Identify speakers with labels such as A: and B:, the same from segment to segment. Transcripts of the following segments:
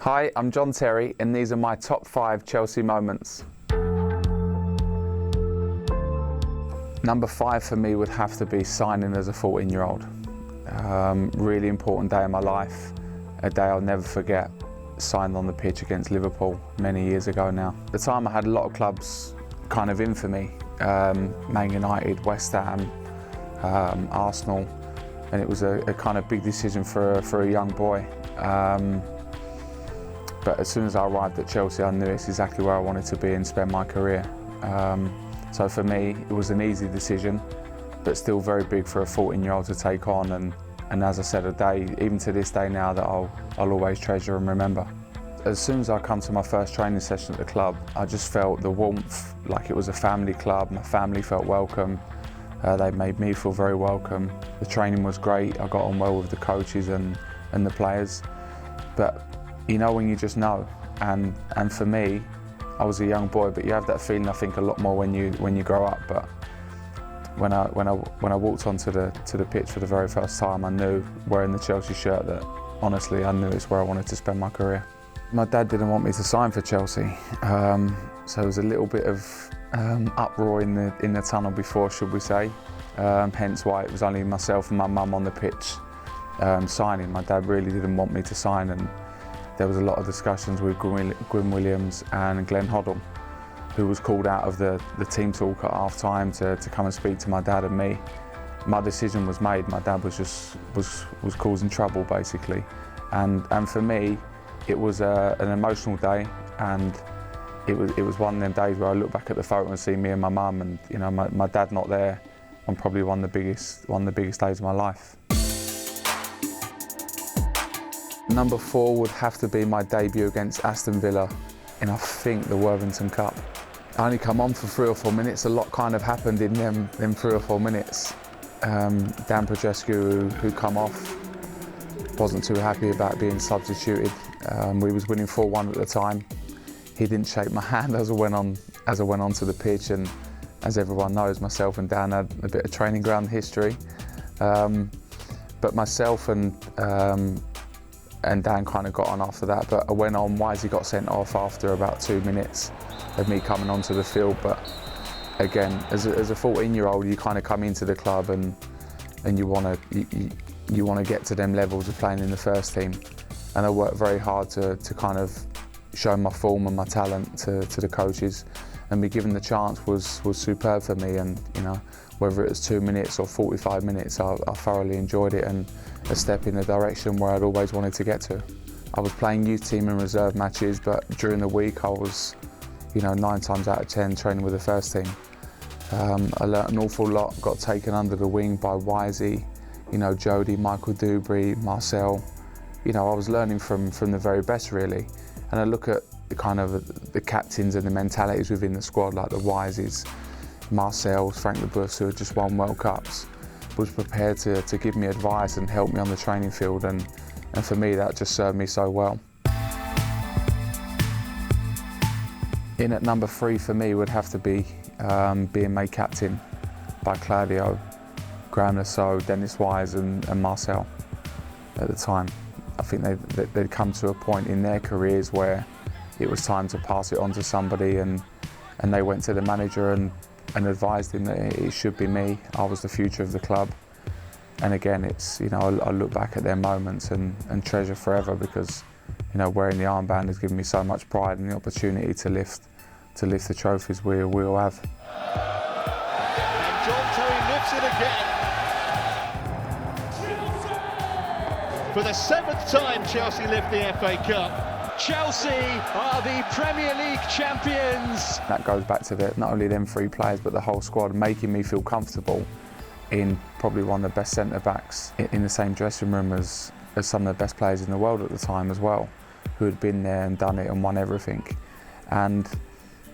A: Hi, I'm John Terry, and these are my top 5 Chelsea moments. Number 5 for me would have to be signing as a 14-year-old. Really important day in my life, a day I'll never forget. Signed on the pitch against Liverpool many years ago now. At the time I had a lot of clubs kind of in for me, Man United, West Ham, Arsenal, and it was a kind of big decision for a young boy. But as soon as I arrived at Chelsea, I knew it's exactly where I wanted to be and spend my career. So for me, it was an easy decision, but still very big for a 14-year-old to take on. And as I said, a day, even to this day now, that I'll always treasure and remember. As soon as I come to my first training session at the club, I just felt the warmth, like it was a family club. My family felt welcome. They made me feel very welcome. The training was great. I got on well with the coaches and the players. But you know when you just know, and for me, I was a young boy, but you have that feeling I think a lot more when you grow up. But when I walked onto the pitch for the very first time, I knew, wearing the Chelsea shirt, that honestly I knew it's where I wanted to spend my career. My dad didn't want me to sign for Chelsea, so there was a little bit of uproar in the tunnel before, should we say. Hence why it was only myself and my mum on the pitch signing. My dad really didn't want me to sign, and there was a lot of discussions with Gwyn Williams and Glenn Hoddle, who was called out of the team talk at half time to come and speak to my dad and me. My decision was made. My dad was causing trouble basically, and for me it was an emotional day, and it was one of them days where I look back at the photo and see me and my mum, and you know, my dad not there, on probably one of the biggest days of my life. Number 4 would have to be my debut against Aston Villa in, I think, the Worthington Cup. I only come on for 3 or 4 minutes. A lot kind of happened in them 3 or 4 minutes. Dan Projescu, who come off, wasn't too happy about being substituted. We was winning 4-1 at the time. He didn't shake my hand as I went onto the pitch, and as everyone knows, myself and Dan had a bit of training ground history. But myself and Dan kind of got on after that, but I went on. Wisey got sent off after about 2 minutes of me coming onto the field. But again, as a 14-year-old, you kind of come into the club and you want to get to them levels of playing in the first team. And I worked very hard to kind of show my form and my talent to the coaches, and be given the chance was superb for me. And you know, whether it was 2 minutes or 45 minutes, I thoroughly enjoyed it, and a step in the direction where I'd always wanted to get to. I was playing youth team and reserve matches, but during the week I was, you know, 9 times out of 10 training with the first team. I learnt an awful lot, got taken under the wing by Wisey, you know, Jody, Michael Dubry, Marcel. You know, I was learning from the very best really. And I look at the kind of the captains and the mentalities within the squad, like the Wiseys, Marcel, Frank Leboeuf, who had just won World Cups, was prepared to give me advice and help me on the training field, and for me that just served me so well. In at number 3 for me would have to be being made captain by Claudio, Graham Lasso, Dennis Wise and Marcel at the time. I think they'd come to a point in their careers where it was time to pass it on to somebody, and they went to the manager and advised him that it should be me. I was the future of the club. And again, it's, you know, I look back at their moments and treasure forever, because, you know, wearing the armband has given me so much pride and the opportunity to lift the trophies we all have.
B: And John Terry lifts it again. For the 7th time, Chelsea lift the FA Cup. Chelsea are the Premier League champions.
A: That goes back to not only them 3 players, but the whole squad, making me feel comfortable in probably one of the best centre-backs in the same dressing room as some of the best players in the world at the time as well, who had been there and done it and won everything. And,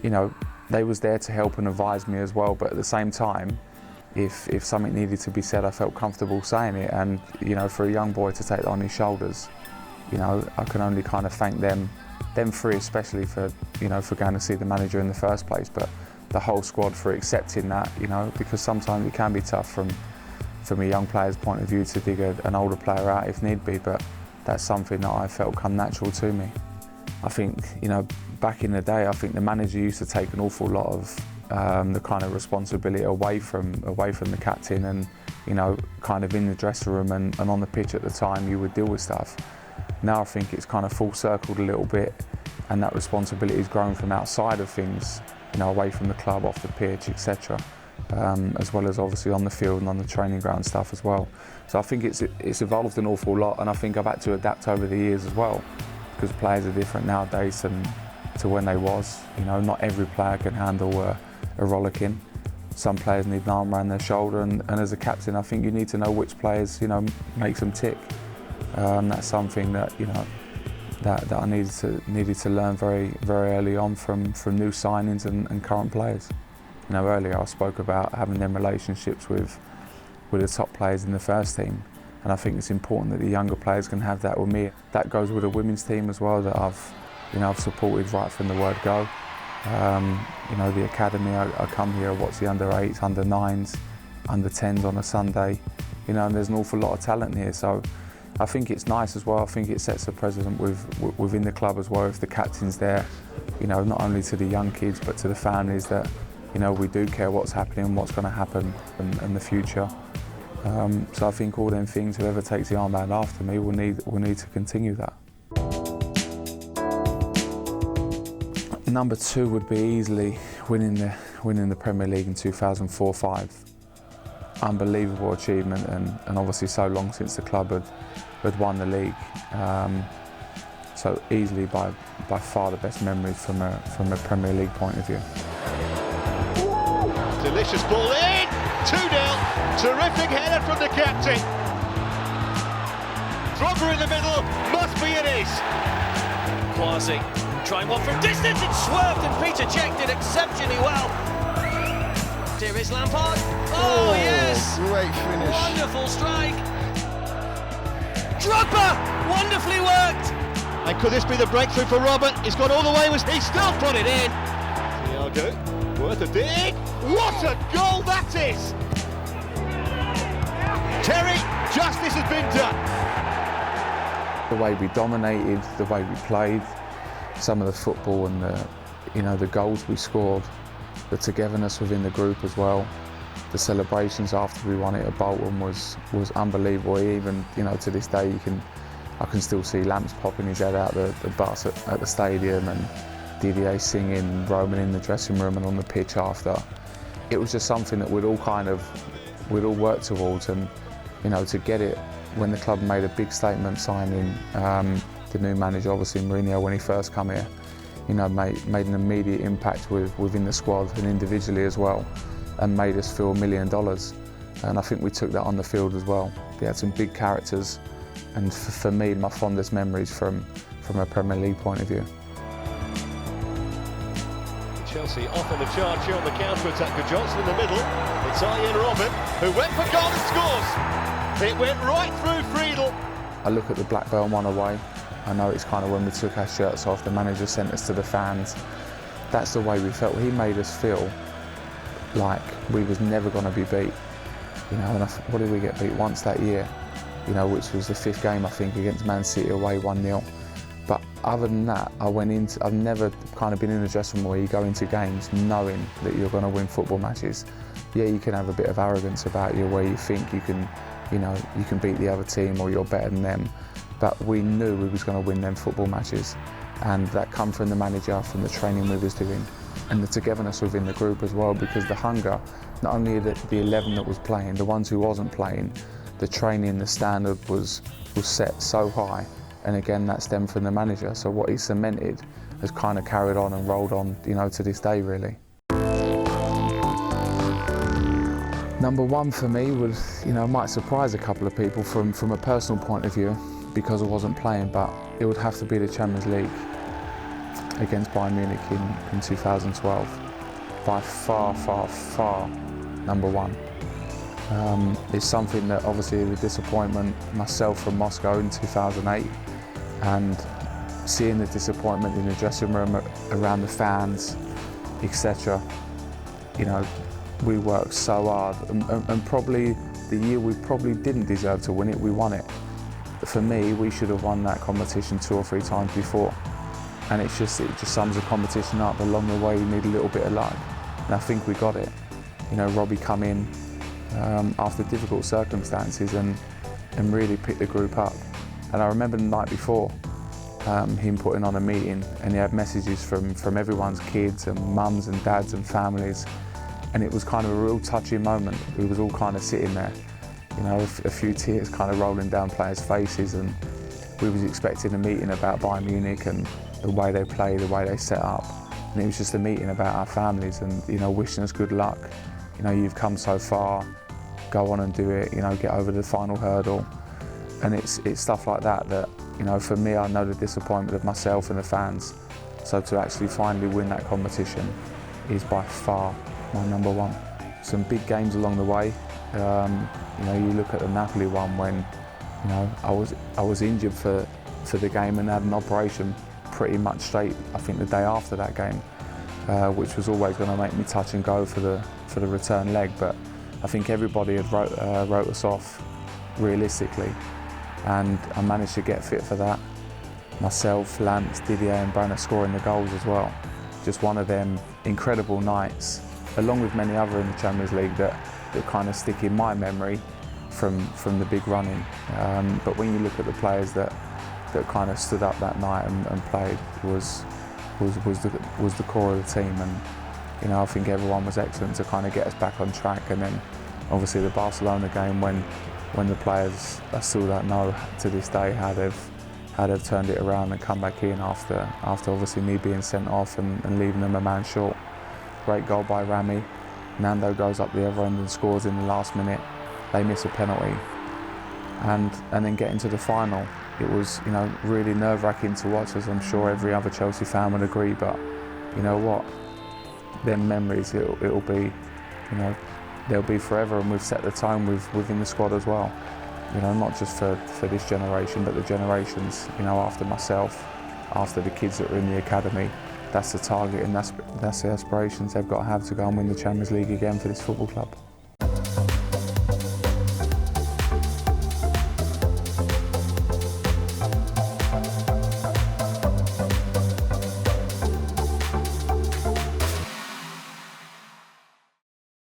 A: you know, they was there to help and advise me as well, but at the same time, if something needed to be said, I felt comfortable saying it. And, you know, for a young boy to take that on his shoulders, you know, I can only kind of thank them 3 especially for, you know, for going to see the manager in the first place, but the whole squad for accepting that, you know, because sometimes it can be tough from a young player's point of view to dig an older player out if need be, but that's something that I felt come natural to me. I think, back in the day, I think the manager used to take an awful lot of the kind of responsibility away from the captain, and kind of in the dressing room and on the pitch at the time, you would deal with stuff. Now I think it's kind of full circled a little bit, and that responsibility has grown from outside of things, away from the club, off the pitch, etc. As well as obviously on the field and on the training ground stuff as well. So I think it's evolved an awful lot, and I think I've had to adapt over the years as well, because players are different nowadays than to when they was. Not every player can handle a rollicking. Some players need an arm around their shoulder, and as a captain, I think you need to know which players makes them tick. That's something that that I needed to learn very very early on from new signings and current players. Earlier I spoke about having them relationships with the top players in the first team, and I think it's important that the younger players can have that with me. That goes with the women's team as well, that I've supported right from the word go. The academy, I come here, I watch the under 8s, under 9s, under 10s on a Sunday, and there's an awful lot of talent here. So I think it's nice as well. I think it sets a precedent within the club as well, if the captain's there, not only to the young kids but to the families, that we do care what's happening, what's going to happen in the future. So I think all them things, whoever takes the armband after me will need to continue that. Number 2 would be easily winning the Premier League in 2004-05. Unbelievable achievement, and obviously so long since the club had won the league. So easily by far the best memories from a Premier League point of view.
B: Delicious ball in, 2-0, terrific header from the captain. Drogba in the middle, must be it is.
C: Quasi trying one from distance, it swerved, and Peter Cech did exceptionally well. Here is Lampard. Oh yes!
D: Great finish.
C: Wonderful strike. Drogba, wonderfully worked.
B: And could this be the breakthrough for Robert? He's gone all the way, he still put it in. Thiago, worth a dig. What a goal that is! Terry, justice has been done.
A: The way we dominated, the way we played, some of the football and the goals we scored, the togetherness within the group as well. The celebrations after we won it at Bolton was unbelievable. Even to this day, I can still see Lamps popping his head out the bus at the stadium, and Didier singing, roaming in the dressing room and on the pitch after. It was just something that we'd all work towards, and to get it when the club made a big statement signing the new manager, obviously Mourinho, when he first come here, made an immediate impact within the squad and individually as well, and made us feel $1 million. And I think we took that on the field as well. We had some big characters, and for me, my fondest memories from a Premier League point of view.
B: Chelsea off on the charge here on the counter-attack with Johnson in the middle. It's Arjen Robben, who went for goal and scores. It went right through Friedel.
A: I look at the Blackburn one away. I know it's kind of when we took our shirts off, the manager sent us to the fans. That's the way we felt. He made us feel like we was never going to be beat. And what did we get beat once that year? Which was the 5th game, I think, against Man City away 1-0. But other than that, I've never kind of been in a dressing room where you go into games knowing that you're going to win football matches. Yeah, you can have a bit of arrogance about you where you think you can beat the other team or you're better than them. But we knew we was going to win them football matches, and that come from the manager, from the training we was doing, and the togetherness within the group as well, because the hunger, not only the 11 that was playing, the ones who wasn't playing, the training, the standard was set so high. And again, that stemmed from the manager. So what he cemented has kind of carried on and rolled on, to this day, really. Number 1 for me was, might surprise a couple of people from a personal point of view, because I wasn't playing, but it would have to be the Champions League against Bayern Munich in 2012. By far, far, far number 1. It's something that obviously the disappointment, myself from Moscow in 2008, and seeing the disappointment in the dressing room around the fans, etc. We worked so hard, and probably the year we probably didn't deserve to win it, we won it. For me, we should have won that competition 2 or 3 times before. And it just sums the competition up. Along the way, you need a little bit of luck, and I think we got it. You know, Robbie come in after difficult circumstances and really picked the group up. And I remember the night before, him putting on a meeting, and he had messages from everyone's kids and mums and dads and families, and it was kind of a real touching moment. We was all kind of sitting there, you know, a few tears kind of rolling down players' faces, and we was expecting a meeting about Bayern Munich and the way they play, the way they set up, and it was just a meeting about our families and, you know, wishing us good luck. You know, you've come so far, go on and do it, you know, get over the final hurdle. And it's stuff like that, you know, for me, I know the disappointment of myself and the fans. So to actually finally win that competition is by far my number one. Some big games along the way. You know, you look at the Napoli one when, you know, I was injured for the game and had an operation pretty much straight, I think the day after that game, which was always going to make me touch and go for the return leg. But I think everybody had wrote us off realistically, and I managed to get fit for that. Myself, Lance, Didier and Branner scoring the goals as well. Just one of them incredible nights, along with many other in the Champions League that kind of stick in my memory from the big running. But when you look at the players that kind of stood up that night and played, was the core of the team. And you know, I think everyone was excellent to kind of get us back on track. And then obviously the Barcelona game when the players, I still don't know to this day how they've turned it around and come back in after obviously me being sent off and leaving them a man short. Great goal by Rami. Nando goes up the other end and scores in the last minute. They miss a penalty, and then getting to the final, it was, you know, really nerve-wracking to watch, as I'm sure every other Chelsea fan would agree. But you know what, them memories, it'll be, you know, they'll be forever, and we've set the tone within the squad as well. You know, not just for this generation, but the generations, you know, after myself, after the kids that are in the academy. That's the target, and that's the aspirations they've got to have to go and win the Champions League again for this football club.